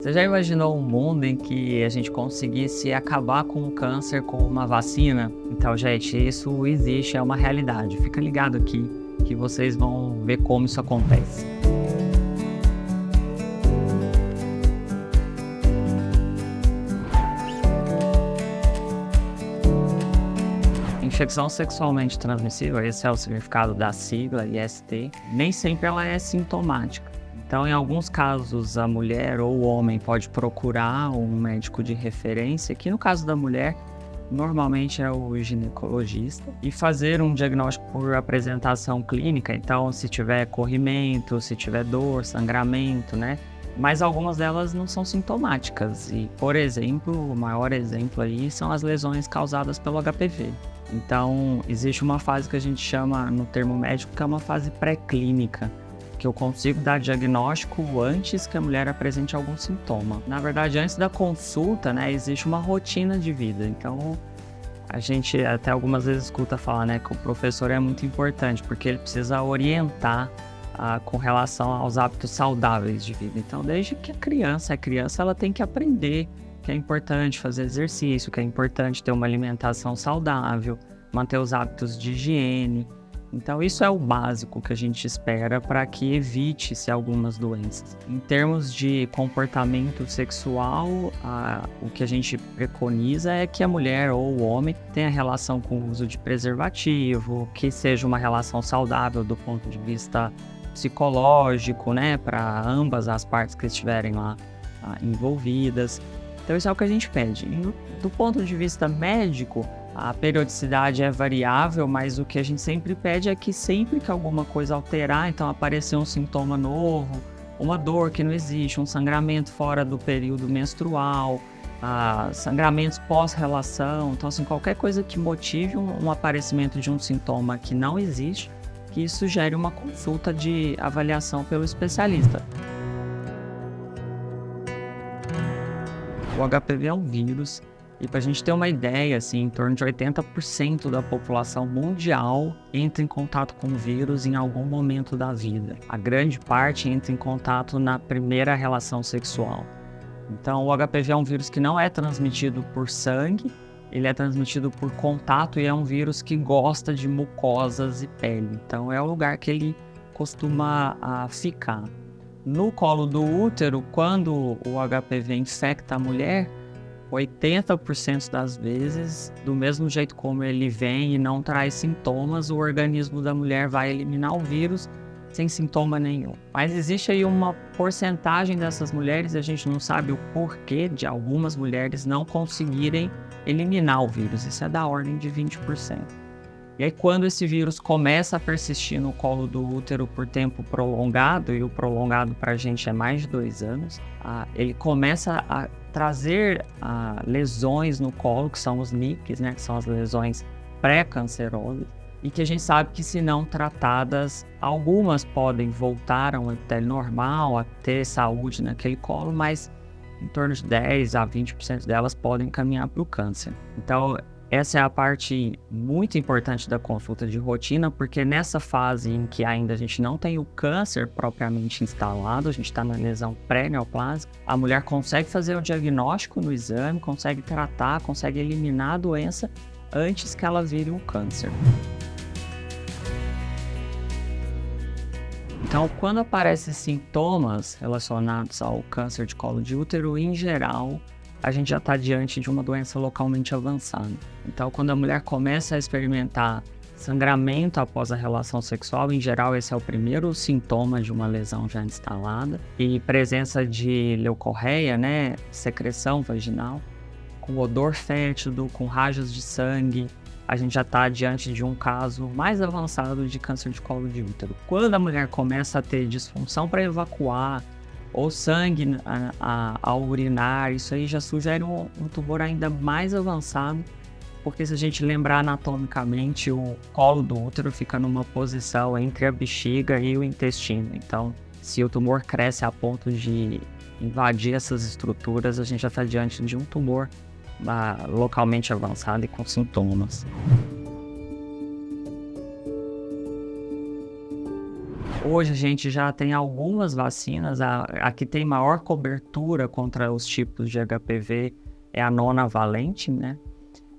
Você já imaginou um mundo em que a gente conseguisse acabar com o câncer com uma vacina? Então, gente, isso existe, é uma realidade. Fica ligado aqui que vocês vão ver como isso acontece. Infecção sexualmente transmissível, esse é o significado da sigla IST, nem sempre ela é sintomática. Então, em alguns casos, a mulher ou o homem pode procurar um médico de referência, que no caso da mulher, normalmente é o ginecologista, e fazer um diagnóstico por apresentação clínica. Então, se tiver corrimento, se tiver dor, sangramento, né? Mas algumas delas não são sintomáticas. E, por exemplo, o maior exemplo aí são as lesões causadas pelo HPV. Então, existe uma fase que a gente chama, no termo médico, que é uma fase pré-clínica, que eu consigo dar diagnóstico antes que a mulher apresente algum sintoma. Na verdade, antes da consulta, né, existe uma rotina de vida. Então, a gente até algumas vezes escuta falar, né, que o professor é muito importante, porque ele precisa orientar com relação aos hábitos saudáveis de vida. Então, desde que a criança é criança, ela tem que aprender que é importante fazer exercício, que é importante ter uma alimentação saudável, manter os hábitos de higiene. Então, isso é o básico que a gente espera para que evite-se algumas doenças. Em termos de comportamento sexual, o que a gente preconiza é que a mulher ou o homem tenha relação com o uso de preservativo, que seja uma relação saudável do ponto de vista psicológico, né, para ambas as partes que estiverem lá envolvidas. Então, isso é o que a gente pede. E do ponto de vista médico, a periodicidade é variável, mas o que a gente sempre pede é que sempre que alguma coisa alterar, então aparecer um sintoma novo, uma dor que não existe, um sangramento fora do período menstrual, sangramentos pós-relação, então assim, qualquer coisa que motive um aparecimento de um sintoma que não existe, que isso gere uma consulta de avaliação pelo especialista. O HPV é um vírus. E para a gente ter uma ideia, assim, em torno de 80% da população mundial entra em contato com o vírus em algum momento da vida. A grande parte entra em contato na primeira relação sexual. Então, o HPV é um vírus que não é transmitido por sangue, ele é transmitido por contato e é um vírus que gosta de mucosas e pele. Então, é o lugar que ele costuma ficar. No colo do útero, quando o HPV infecta a mulher, 80% das vezes, do mesmo jeito como ele vem e não traz sintomas, o organismo da mulher vai eliminar o vírus sem sintoma nenhum. Mas existe aí uma porcentagem dessas mulheres, a gente não sabe o porquê de algumas mulheres não conseguirem eliminar o vírus. Isso é da ordem de 20%. E aí, quando esse vírus começa a persistir no colo do útero por tempo prolongado, e o prolongado para a gente é mais de 2 anos, ele começa a trazer lesões no colo, que são os NICs, né, que são as lesões pré-cancerosas, e que a gente sabe que, se não tratadas, algumas podem voltar a um epitélio normal, a ter saúde naquele colo, mas em torno de 10 a 20% delas podem caminhar para o câncer. Então, essa é a parte muito importante da consulta de rotina, porque nessa fase em que ainda a gente não tem o câncer propriamente instalado, a gente está na lesão pré-neoplásica, a mulher consegue fazer o diagnóstico no exame, consegue tratar, consegue eliminar a doença antes que ela vire um câncer. Então, quando aparecem sintomas relacionados ao câncer de colo de útero, em geral, a gente já está diante de uma doença localmente avançada. Então, quando a mulher começa a experimentar sangramento após a relação sexual, em geral, esse é o primeiro sintoma de uma lesão já instalada. E presença de leucorreia, né, secreção vaginal, com odor fétido, com rajos de sangue, a gente já está diante de um caso mais avançado de câncer de colo de útero. Quando a mulher começa a ter disfunção para evacuar, ou sangue ao urinar, isso aí já sugere um tumor ainda mais avançado, porque se a gente lembrar anatomicamente, o colo do útero fica numa posição entre a bexiga e o intestino. Então, se o tumor cresce a ponto de invadir essas estruturas, a gente já está diante de um tumor localmente avançado e com sintomas. Hoje a gente já tem algumas vacinas, a que tem maior cobertura contra os tipos de HPV é a nonavalente, né?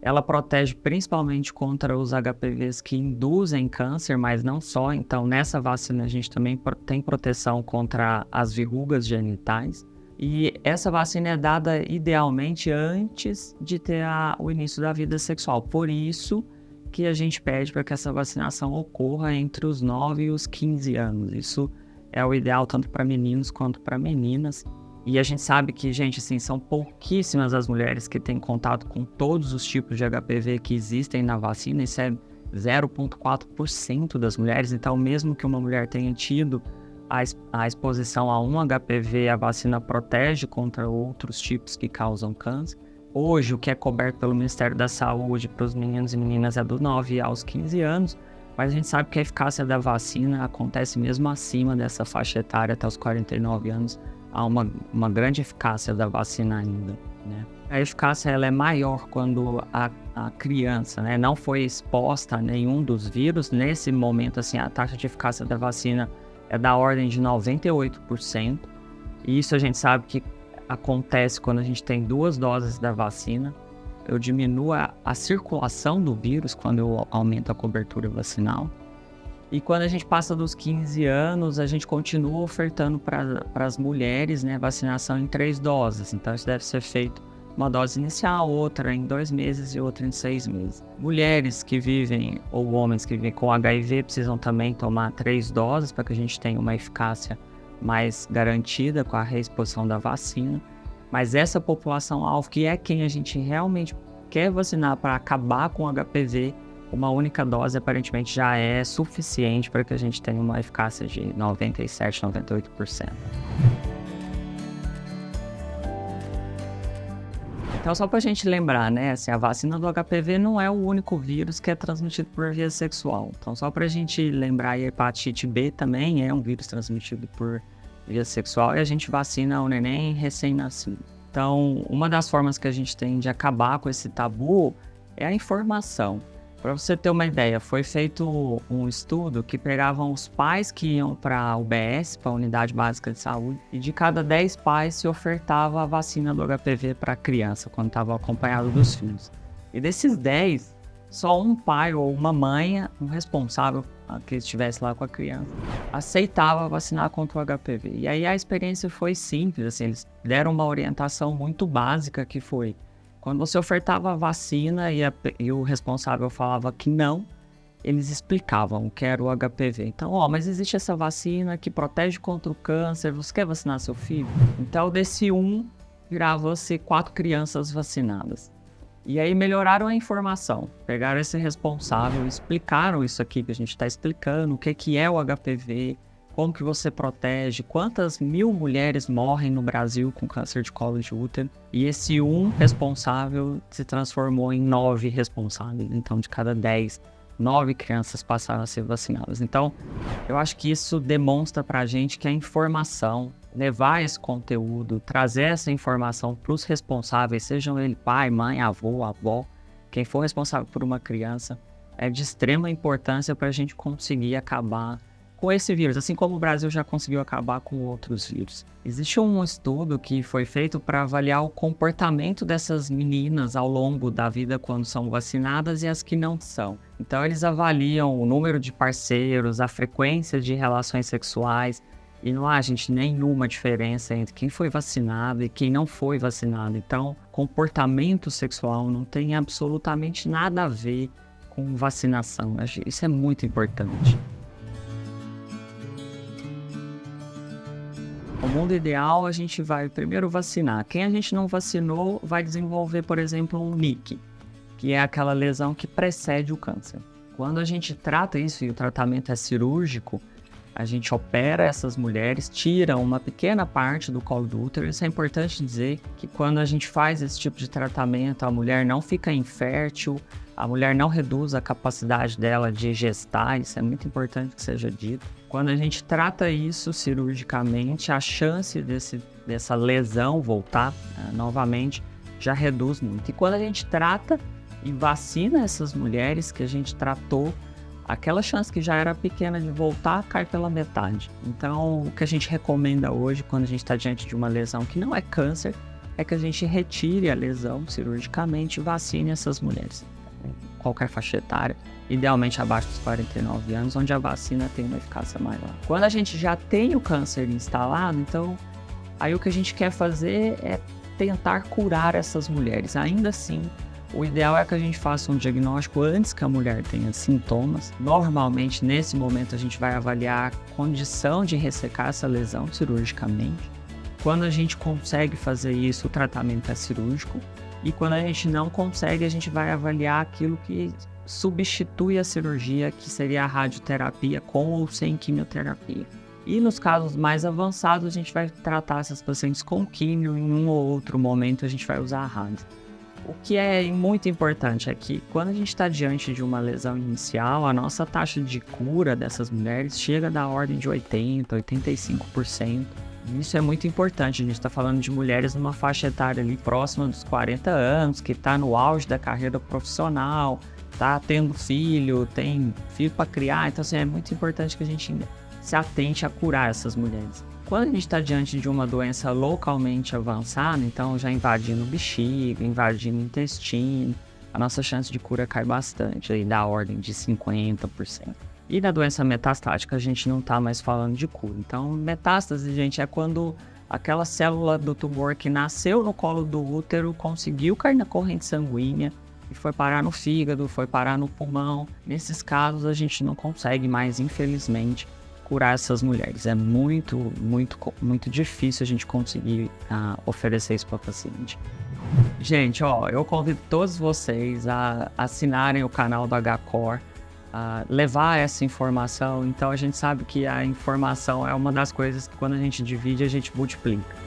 Ela protege principalmente contra os HPVs que induzem câncer, mas não só. Então, nessa vacina a gente também tem proteção contra as verrugas genitais. E essa vacina é dada idealmente antes de ter o início da vida sexual. Por isso que a gente pede para que essa vacinação ocorra entre os 9 e os 15 anos. Isso é o ideal tanto para meninos quanto para meninas. E a gente sabe que, gente, assim, são pouquíssimas as mulheres que têm contato com todos os tipos de HPV que existem na vacina. Isso é 0,4% das mulheres. Então, mesmo que uma mulher tenha tido a exposição a um HPV, a vacina protege contra outros tipos que causam câncer. Hoje, o que é coberto pelo Ministério da Saúde para os meninos e meninas é do 9 aos 15 anos, mas a gente sabe que a eficácia da vacina acontece mesmo acima dessa faixa etária, até os 49 anos. Há uma grande eficácia da vacina ainda, né? A eficácia ela é maior quando a criança, né, não foi exposta a nenhum dos vírus. Nesse momento, assim, a taxa de eficácia da vacina é da ordem de 98%. E isso a gente sabe que acontece quando a gente tem 2 doses da vacina. Eu diminuo a circulação do vírus quando eu aumento a cobertura vacinal. E quando a gente passa dos 15 anos, a gente continua ofertando para as mulheres, né, vacinação em 3 doses. Então, isso deve ser feito uma dose inicial, outra em 2 meses e outra em 6 meses. Mulheres que vivem, ou homens que vivem com HIV, precisam também tomar 3 doses para que a gente tenha uma eficácia mais garantida com a reexposição da vacina. Mas essa população-alvo, que é quem a gente realmente quer vacinar para acabar com o HPV, uma única dose aparentemente já é suficiente para que a gente tenha uma eficácia de 97%, 98%. Então, só para a gente lembrar, né, assim, a vacina do HPV não é o único vírus que é transmitido por via sexual. Então, só para a gente lembrar, a hepatite B também é um vírus transmitido por via sexual e a gente vacina o neném recém-nascido. Então, uma das formas que a gente tem de acabar com esse tabu é a informação. Para você ter uma ideia, foi feito um estudo que pegavam os pais que iam para a UBS, para a Unidade Básica de Saúde, e de cada 10 pais se ofertava a vacina do HPV para a criança, quando estava acompanhado dos filhos. E desses 10, só um pai ou uma mãe, um responsável que estivesse lá com a criança, aceitava vacinar contra o HPV. E aí a experiência foi simples, assim, eles deram uma orientação muito básica que foi: quando você ofertava a vacina e o responsável falava que não, eles explicavam o que era o HPV. Então, mas existe essa vacina que protege contra o câncer, você quer vacinar seu filho? Então, desse virava-se 4 crianças vacinadas. E aí melhoraram a informação, pegaram esse responsável, explicaram isso aqui que a gente está explicando, o que é o HPV, como que você protege, quantas 1000 mulheres morrem no Brasil com câncer de colo de útero. E esse responsável se transformou em 9 responsáveis. Então, de cada 10, 9 crianças passaram a ser vacinadas. Então, eu acho que isso demonstra pra gente que a informação, levar esse conteúdo, trazer essa informação para os responsáveis, sejam ele pai, mãe, avô, avó, quem for responsável por uma criança, é de extrema importância para a gente conseguir acabar com esse vírus, assim como o Brasil já conseguiu acabar com outros vírus. Existe um estudo que foi feito para avaliar o comportamento dessas meninas ao longo da vida quando são vacinadas e as que não são. Então eles avaliam o número de parceiros, a frequência de relações sexuais, e não há, gente, nenhuma diferença entre quem foi vacinado e quem não foi vacinado. Então, comportamento sexual não tem absolutamente nada a ver com vacinação. Isso é muito importante. No mundo ideal, a gente vai primeiro vacinar. Quem a gente não vacinou vai desenvolver, por exemplo, um NIC, que é aquela lesão que precede o câncer. Quando a gente trata isso e o tratamento é cirúrgico, a gente opera essas mulheres, tira uma pequena parte do colo do útero. Isso é importante dizer que quando a gente faz esse tipo de tratamento, a mulher não fica infértil, a mulher não reduz a capacidade dela de gestar. Isso é muito importante que seja dito. Quando a gente trata isso cirurgicamente, a chance dessa lesão voltar novamente já reduz muito. E quando a gente trata e vacina essas mulheres que a gente tratou, aquela chance que já era pequena de voltar cai pela metade. Então, o que a gente recomenda hoje, quando a gente está diante de uma lesão que não é câncer, é que a gente retire a lesão cirurgicamente e vacine essas mulheres. Qualquer faixa etária, idealmente abaixo dos 49 anos, onde a vacina tem uma eficácia maior. Quando a gente já tem o câncer instalado, então, aí o que a gente quer fazer é tentar curar essas mulheres. Ainda assim, o ideal é que a gente faça um diagnóstico antes que a mulher tenha sintomas. Normalmente, nesse momento, a gente vai avaliar a condição de ressecar essa lesão cirurgicamente. Quando a gente consegue fazer isso, o tratamento é cirúrgico. E quando a gente não consegue, a gente vai avaliar aquilo que substitui a cirurgia, que seria a radioterapia com ou sem quimioterapia. E nos casos mais avançados, a gente vai tratar essas pacientes com químio, em um ou outro momento a gente vai usar a rádio. O que é muito importante é que quando a gente está diante de uma lesão inicial, a nossa taxa de cura dessas mulheres chega da ordem de 80%, 85%. Isso é muito importante, a gente está falando de mulheres numa faixa etária ali próxima dos 40 anos, que está no auge da carreira profissional, está tendo filho, tem filho para criar, então assim, é muito importante que a gente se atente a curar essas mulheres. Quando a gente está diante de uma doença localmente avançada, então já invadindo bexiga, invadindo intestino, a nossa chance de cura cai bastante, aí da ordem de 50%. E na doença metastática a gente não está mais falando de cura. Então, metástase, gente, é quando aquela célula do tumor que nasceu no colo do útero conseguiu cair na corrente sanguínea e foi parar no fígado, foi parar no pulmão. Nesses casos, a gente não consegue mais, infelizmente, curar essas mulheres. É muito difícil a gente conseguir oferecer isso para o paciente. Gente, eu convido todos vocês a assinarem o canal do HCore, levar essa informação. Então a gente sabe que a informação é uma das coisas que quando a gente divide, a gente multiplica.